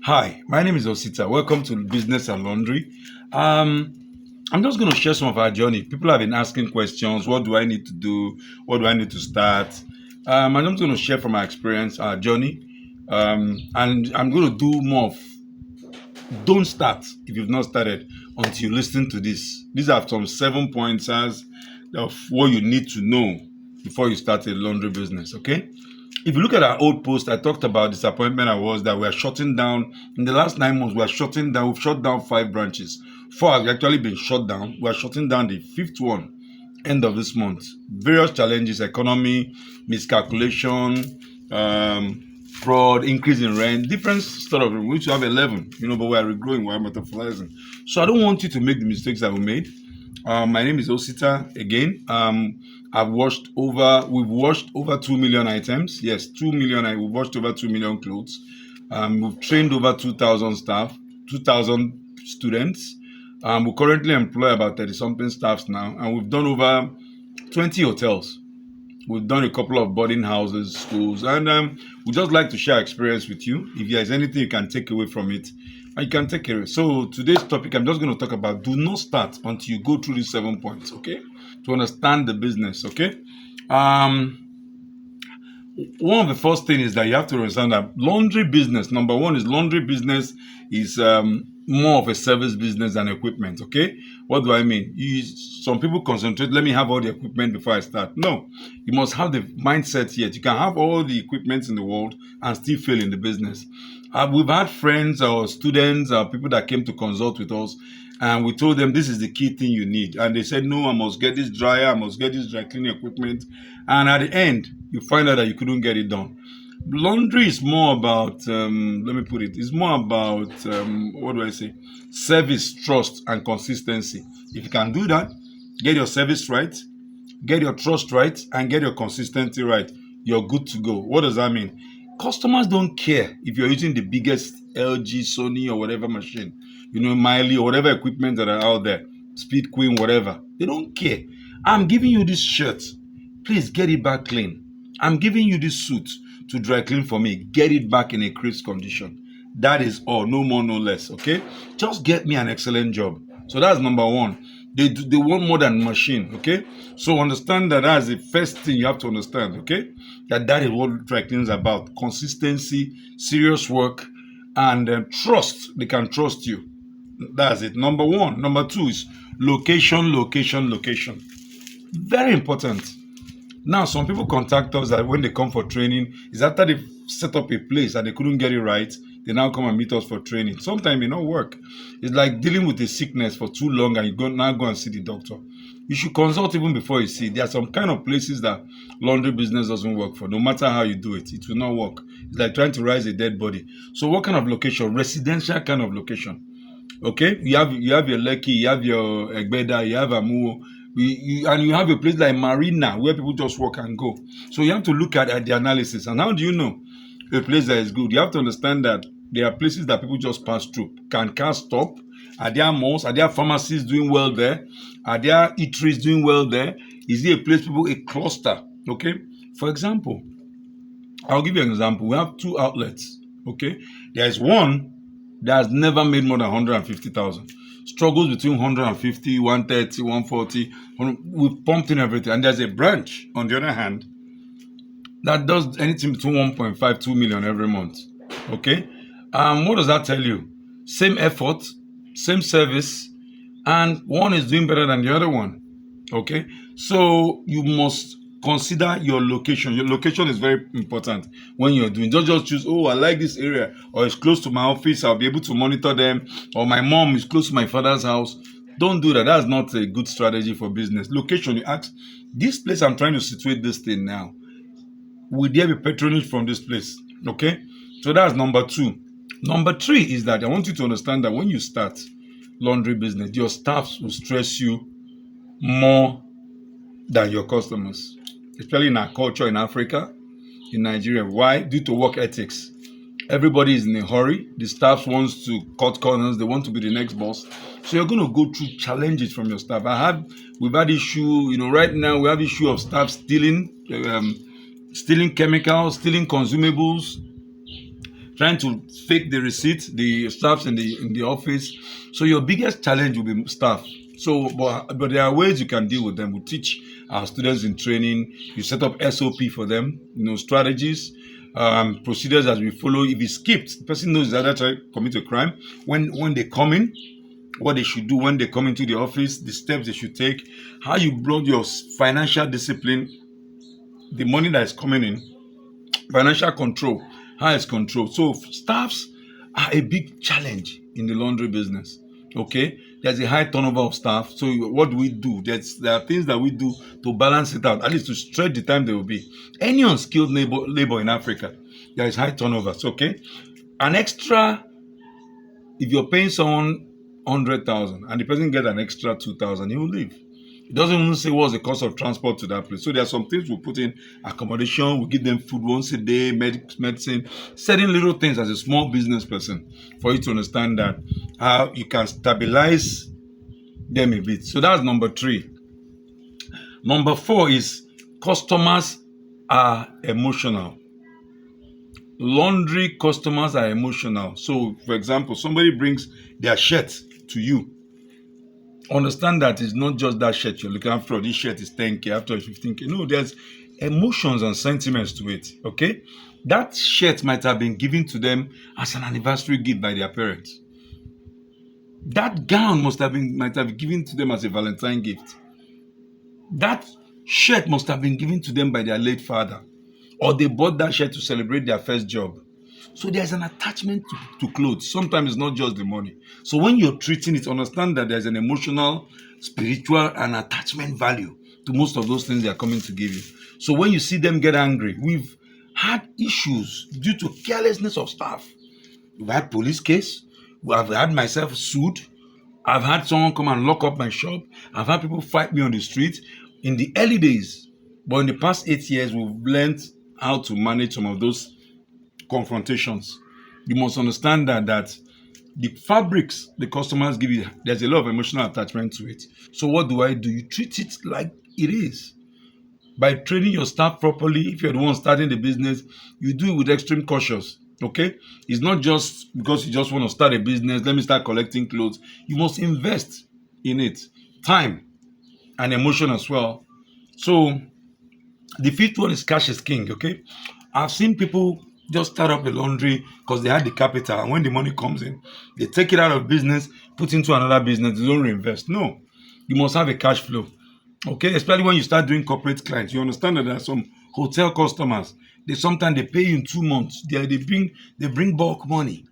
Hi, my name is Osita. Welcome to Business and Laundry. Um, I'm just going to share some of our journey. People have been asking questions. What do I need to do? What do I need to start? I'm just going to share from our experience, our journey. And I'm going to do more of don't start if you've not started until you listen to this. These are some 7 pointers of what you need to know before you start a laundry business. Okay. If you look at our old post, I talked about disappointment I was that we're shutting down. In the last 9 months, we're shutting down. We've shut down 5 branches. 4 have actually been shut down. We're shutting down the fifth one end of this month. Various challenges, economy, miscalculation, fraud, increase in rent, different sort of, we used to have 11, but we're regrowing, we're metabolizing. So I don't want you to make the mistakes that we made. My name is Osita again. We've washed over 2 million items. Yes, 2 million, we've washed over 2 million clothes. We've trained over 2,000 staff, 2,000 students. We currently employ about 30 something staffs now, and we've done over 20 hotels. We've done a couple of boarding houses, schools, and we just like to share experience with you. If there's anything you can take away from it, you can take it away. So today's topic, I'm just going to talk about do not start until you go through these 7 points, okay? To understand the business, okay? Um, One of the first things is that you have to understand that laundry business, number one is laundry business is more of a service business than equipment. Okay, what do I mean? Some people concentrate, let me have all the equipment before I start. No, you must have the mindset yet. You can have all the equipment in the world and still fail in the business. We've had friends or students or people that came to consult with us, and we told them this is the key thing you need, and they said no, I must get this dryer, I must get this dry cleaning equipment, and at the end you find out that you couldn't get it done. Laundry is more about let me put it, it's more about what do I say, service, trust, and consistency. If you can do that, get your service right, get your trust right, and get your consistency right, you're good to go. What does that mean? Customers don't care if you're using the biggest LG, Sony, or whatever machine, Miley, or whatever equipment that are out there, Speed Queen, whatever. They don't care. I'm giving you this shirt. Please get it back clean. I'm giving you this suit to dry clean for me. Get it back in a crisp condition. That is all. No more, no less. Okay? Just get me an excellent job. So that's number one. They want more than machine. Okay? So understand that that's the first thing you have to understand. Okay? That is what dry cleaning is about. Consistency, serious work, and trust. They can trust you. That's it. Number one. Number two is location, location, location. Very important. Now, some people contact us that when they come for training, is after they've set up a place and they couldn't get it right, they now come and meet us for training. Sometimes it may not work. It's like dealing with a sickness for too long and now go and see the doctor. You should consult even before you see. There are some kind of places that laundry business doesn't work for. No matter how you do it, it will not work. It's like trying to rise a dead body. So what kind of location? Residential kind of location. Okay, you have your Lekki, you have your Egbeda, you have Amuwo, and you have a place like Marina where people just walk and go. So you have to look at the analysis. And how do you know a place that is good? You have to understand that there are places that people just pass through. Can cars stop? Are there malls? Are there pharmacies doing well there? Are there eateries doing well there? Is it a place people a cluster? Okay, for example, I'll give you an example. We have two outlets. Okay, there is one that has never made more than 150,000. Struggles between 150, 130, 140. We've pumped in everything. And there's a branch, on the other hand, that does anything between 1.5, 2 million every month. Okay? What does that tell you? Same effort, same service, and one is doing better than the other one. Okay? So you must consider your location. Your location is very important when you're doing. Don't just choose, oh, I like this area, or it's close to my office, I'll be able to monitor them, or my mom is close to my father's house. Don't do that. That's not a good strategy for business. Location, you ask, this place I'm trying to situate this thing now, will there be patronage from this place? Okay? So that's number two. Number three is that I want you to understand that when you start laundry business, your staffs will stress you more than your customers, especially in our culture in Africa, in Nigeria. Why? Due to work ethics. Everybody is in a hurry. The staff wants to cut corners. They want to be the next boss. So you're going to go through challenges from your staff. We've had issue, right now we have issue of staff stealing chemicals, stealing consumables, trying to fake the receipt, the staffs in the office. So your biggest challenge will be staff. So, but there are ways you can deal with them. We teach our students in training. You set up SOP for them, strategies, procedures as we follow. If it's skipped, the person knows that try to commit a crime. When they come in, what they should do when they come into the office, the steps they should take, how you build your financial discipline, the money that is coming in, financial control, how it's controlled. So staffs are a big challenge in the laundry business. Okay, there's a high turnover of staff. So what do we do? There are things that we do to balance it out, at least to stretch the time there will be. Any unskilled labor in Africa, there is high turnovers. Okay, an extra, if you're paying someone 100,000 and the person get an extra 2,000, he will leave. It doesn't even say what's the cost of transport to that place. So there are some things we put in: accommodation, we give them food once a day, medicine, certain little things as a small business person for you to understand that how you can stabilize them a bit. So that's number 3. Number 4 is customers are emotional. Laundry customers are emotional. So, for example, somebody brings their shirt to you. Understand that it's not just that shirt you're looking after. This shirt is 10K, after 15K. No, there's emotions and sentiments to it. Okay, that shirt might have been given to them as an anniversary gift by their parents. That gown might have been given to them as a Valentine gift. That shirt must have been given to them by their late father, or they bought that shirt to celebrate their first job. So there's an attachment to clothes. Sometimes it's not just the money. So when you're treating it, understand that there's an emotional, spiritual, and attachment value to most of those things they are coming to give you. So when you see them get angry, we've had issues due to carelessness of staff. We've had police case. I've had myself sued. I've had someone come and lock up my shop. I've had people fight me on the street in the early days. But in the past 8 years, we've learned how to manage some of those confrontations. You must understand that the fabrics the customers give you, there's a lot of emotional attachment to it. So what do? You treat it like it is. By training your staff properly, if you're the one starting the business, you do it with extreme cautious. Okay? It's not just because you just want to start a business, let me start collecting clothes. You must invest in it. Time and emotion as well. So the 5th one is cash is king. Okay? I've seen people just start up a laundry because they had the capital, and when the money comes in, they take it out of business, put into another business, they don't reinvest. No, you must have a cash flow. Okay, especially when you start doing corporate clients. You understand that there are some hotel customers. Sometimes they pay you in 2 months. They bring bulk money.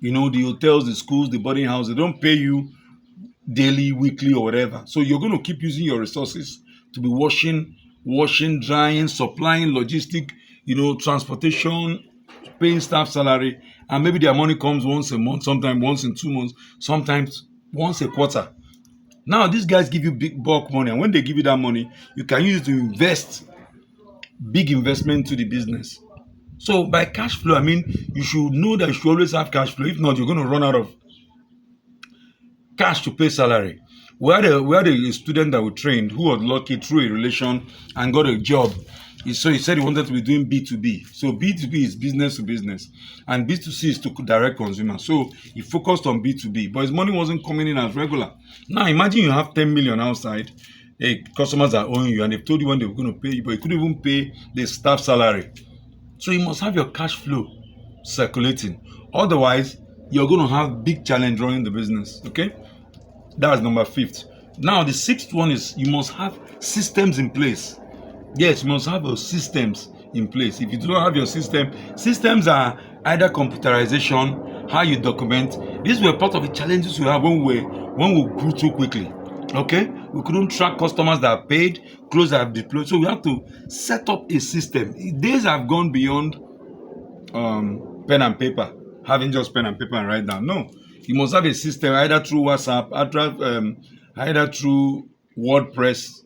The hotels, the schools, the boarding house, they don't pay you daily, weekly, or whatever. So you're going to keep using your resources to be washing, drying, supplying, logistic, transportation, paying staff salary, and maybe their money comes once a month, sometimes once in 2 months, sometimes once a quarter. Now, these guys give you big bulk money, and when they give you that money, you can use it to invest, big investment to the business. So by cash flow, I mean, you should know that you should always have cash flow. If not, you're going to run out of cash to pay salary. We had a student that we trained who was lucky through a relation and got a job. So he said he wanted to be doing B2B. So B2B is business to business, and B2C is to direct consumer. So he focused on B2B, but his money wasn't coming in as regular. Now imagine you have 10 million outside, customers are owing you, and they've told you when they were going to pay you, but you couldn't even pay the staff salary. So you must have your cash flow circulating. Otherwise, you're going to have big challenge running the business. Okay, that's number 5th. Now the 6th one is you must have systems in place. Yes, you must have your systems in place. If you do not have your systems are either computerization, how you document. These were part of the challenges we have when we grew too quickly. Okay, we couldn't track customers that are paid, clothes that have deployed. So we have to set up a system. Days have gone beyond pen and paper, having just pen and paper and write down. No, you must have a system either through WhatsApp, either through WordPress,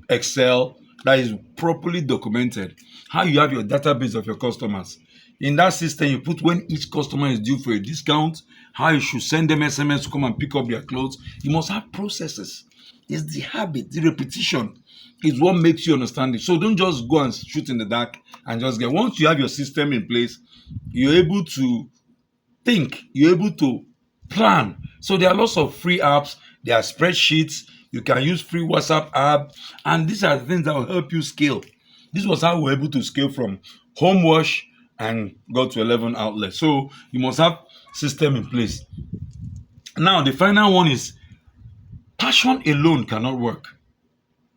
Excel, that is properly documented. How you have your database of your customers. In that system, you put when each customer is due for a discount, how you should send them SMS to come and pick up their clothes. You must have processes. It's the habit, the repetition is what makes you understand it. So don't just go and shoot in the dark and just get. Once you have your system in place, you're able to think, you're able to plan. So there are lots of free apps, there are spreadsheets, you can use free WhatsApp app, and these are the things that will help you scale. This was how we were able to scale from home wash and got to 11 outlets. So you must have system in place. Now the final one is passion alone cannot work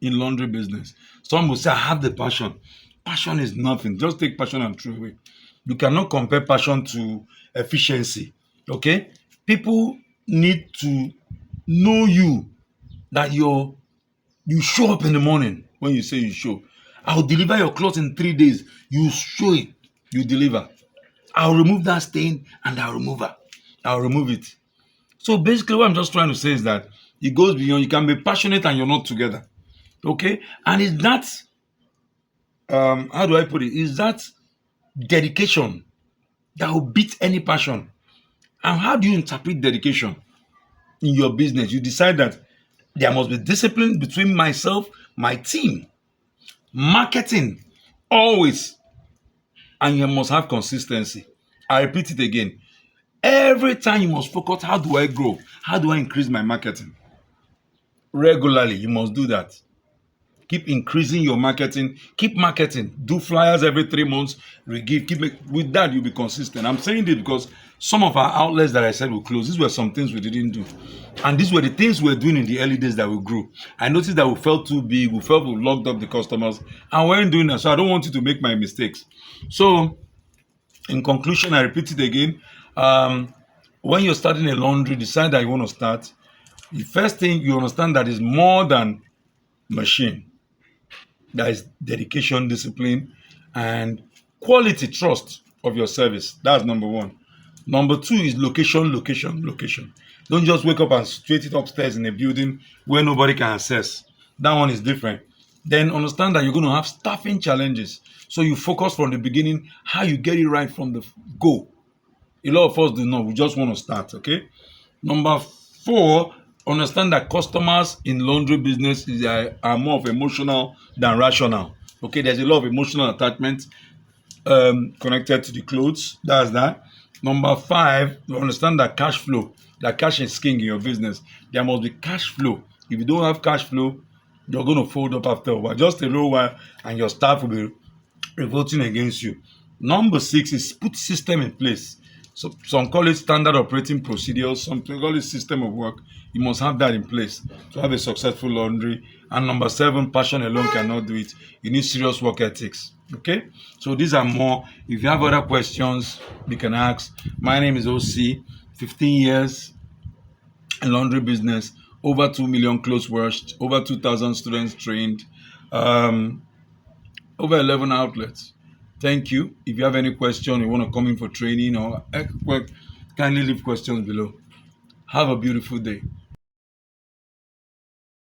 in laundry business. Some will say, I have the passion. Passion is nothing. Just take passion and throw away. You cannot compare passion to efficiency. Okay? People need to know you that you show up in the morning when you say you show. I'll deliver your clothes in 3 days. You show it, you deliver. I'll remove that stain and I'll remove it. I'll remove it. So basically, what I'm just trying to say is that it goes beyond. You can be passionate and you're not together. Okay? And it's that how do I put it? Is that dedication that will beat any passion. And how do you interpret dedication in your business? You decide that there must be discipline between myself, my team, marketing, always, and you must have consistency. I repeat it again. Every time you must focus, how do I grow? How do I increase my marketing? Regularly, you must do that. Keep increasing your marketing. Keep marketing. Do flyers every 3 months. Regive. With that, you'll be consistent. I'm saying this because some of our outlets that I said will close. These were some things we didn't do, and these were the things we were doing in the early days that we grew. I noticed that we felt too big. We felt we locked up the customers, and we weren't doing that. So I don't want you to make my mistakes. So, in conclusion, I repeat it again. When you're starting a laundry, decide that you want to start. The first thing you understand that is more than machine. That is dedication, discipline, and quality trust of your service. That's number one. Number two is location, location, location. Don't just wake up and straight it upstairs in a building where nobody can access. That one is different. Then understand that you're going to have staffing challenges. So you focus from the beginning how you get it right from the go. A lot of us do not. We just want to start. Okay. Number four, understand that customers in laundry business are more of emotional than rational. Okay, there's a lot of emotional attachment connected to the clothes. That's that. Number five, you understand that cash flow, that cash is king in your business. There must be cash flow. If you don't have cash flow, you're going to fold up after a while. Just a little while, and your staff will be revolting against you. Number six is put system in place. So some call it standard operating procedures, some call it system of work. You must have that in place to have a successful laundry. And number seven, passion alone cannot do it. You need serious work ethics. Okay? So these are more. If you have other questions, you can ask. My name is OC, 15 years in laundry business, over 2 million clothes washed, over 2,000 students trained. Over 11 outlets. Thank you. If you have any question, you want to come in for training or kindly leave questions below. Have a beautiful day.